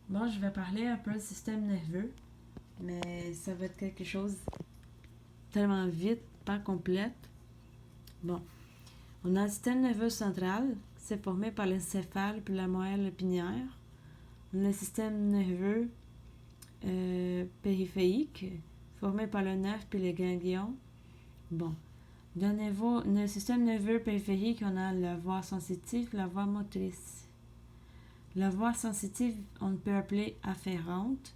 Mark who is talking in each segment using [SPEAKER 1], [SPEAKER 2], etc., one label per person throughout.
[SPEAKER 1] Bon, je vais parler un peu du système nerveux, mais ça va être quelque chose tellement vite, pas complète. Bon, on a le système nerveux central, c'est formé par l'encéphale puis la moelle épinière. On a le système nerveux périphérique, formé par le nerf puis les ganglions. Bon, dans le système nerveux périphérique, on a la voie sensitive, la voie motrice. La voie sensitive, on peut appeler afférente,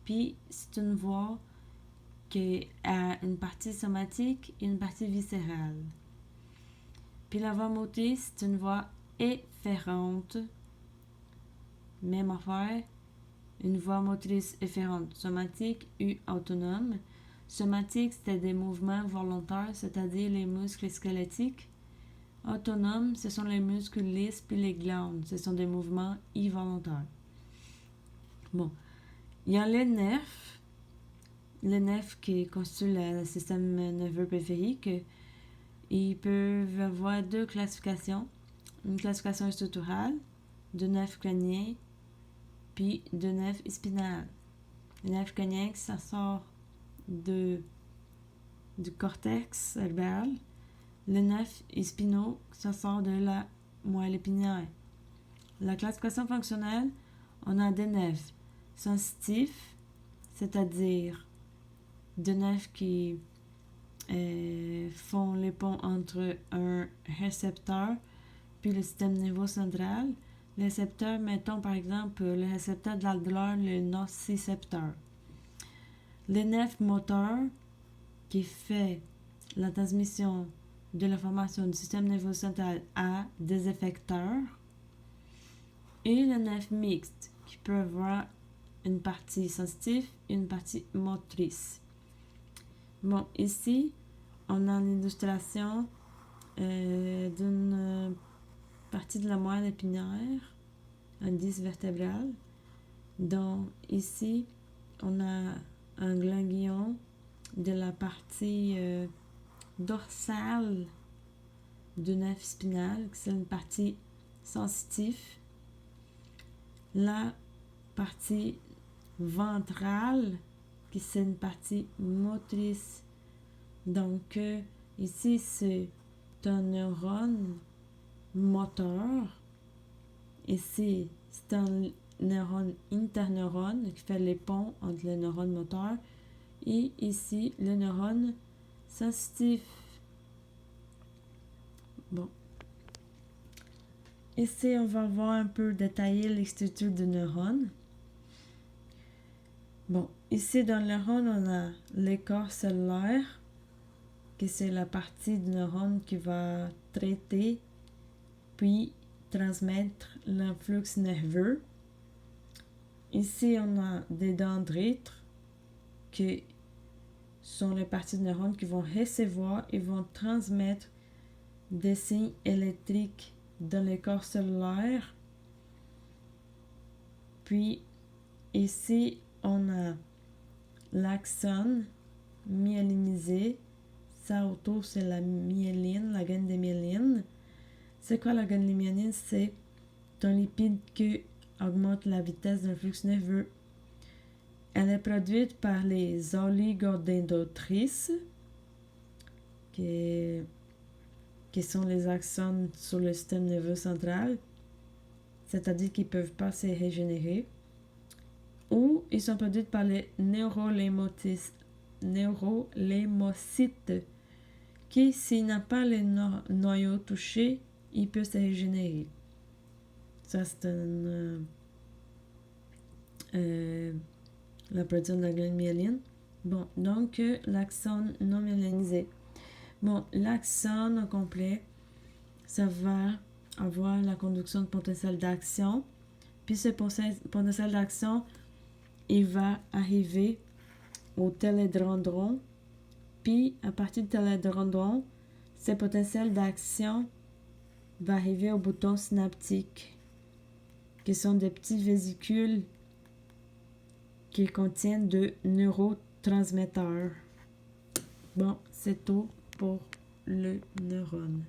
[SPEAKER 1] puis c'est une voie qui a une partie somatique et une partie viscérale. Puis la voie motrice, c'est une voie efférente. Même affaire, une voie motrice efférente somatique ou autonome. Somatique, c'est des mouvements volontaires, c'est-à-dire les muscles squelettiques. Autonomes, ce sont les muscles lisses puis les glandes. Ce sont des mouvements involontaires. Bon, il y a les nerfs. Les nerfs qui constituent le système nerveux périphérique. Ils peuvent avoir deux classifications. Une classification structurale, de nerfs crâniens, puis de nerfs spinal. Le nerf crânien, ça sort du cortex cérébral. Le nerf spinaux, ça sort de la moelle épinière. La classification fonctionnelle, on a des nerfs sensitifs, c'est-à-dire des nerfs qui font les ponts entre un récepteur puis le système nerveux central. Le récepteur, mettons par exemple le récepteur de la douleur, le nocicepteur. Les nerfs moteurs qui fait la transmission de l'information du système nerveux central à des effecteurs. Et le nerf mixte qui peut avoir une partie sensitive et une partie motrice. Bon, ici, on a l'illustration d'une partie de la moelle épinière, un disque vertébral. Donc, ici, on a un ganglion de la partie dorsale du nerf spinal, c'est une partie sensitive. La partie ventrale, qui c'est une partie motrice. Donc, ici, c'est un neurone moteur. Ici, c'est un neurone interneurone qui fait les ponts entre les neurones moteurs. Et ici, le neurone sensitif. Bon. Ici, on va voir un peu détailler les structures du neurone. Bon, ici, dans le neurone, on a les corps cellulaires, qui c'est la partie du neurone qui va traiter puis transmettre l'influx nerveux. Ici, on a des dendrites, qui sont les parties du neurone qui vont recevoir et vont transmettre des signes électriques dans les corps cellulaires. Puis, ici, on a l'axone myélinisé. Ça autour, c'est la myéline, la gaine de myéline. C'est quoi la gaine de myéline? C'est un lipide qui augmente la vitesse d'un flux nerveux. Elle est produite par les oligodendrotrices, qui sont les axones sur le système nerveux central, c'est-à-dire qu'ils ne peuvent pas se régénérer. Ou ils sont produits par les neurolémocytes, qui, s'il n'a pas les noyaux touchés, il peut se régénérer. Ça, c'est la production de la glande myéline. Bon, donc, l'axone non myélinisé. Bon, l'axone au complet, ça va avoir la conduction de potentiel d'action. Puis ce potentiel d'action, il va arriver au télédendron. Puis, à partir du télédendron, ce potentiel d'action va arriver au bouton synaptique, qui sont des petites vésicules qui contiennent de neurotransmetteurs. Bon, c'est tout pour le neurone.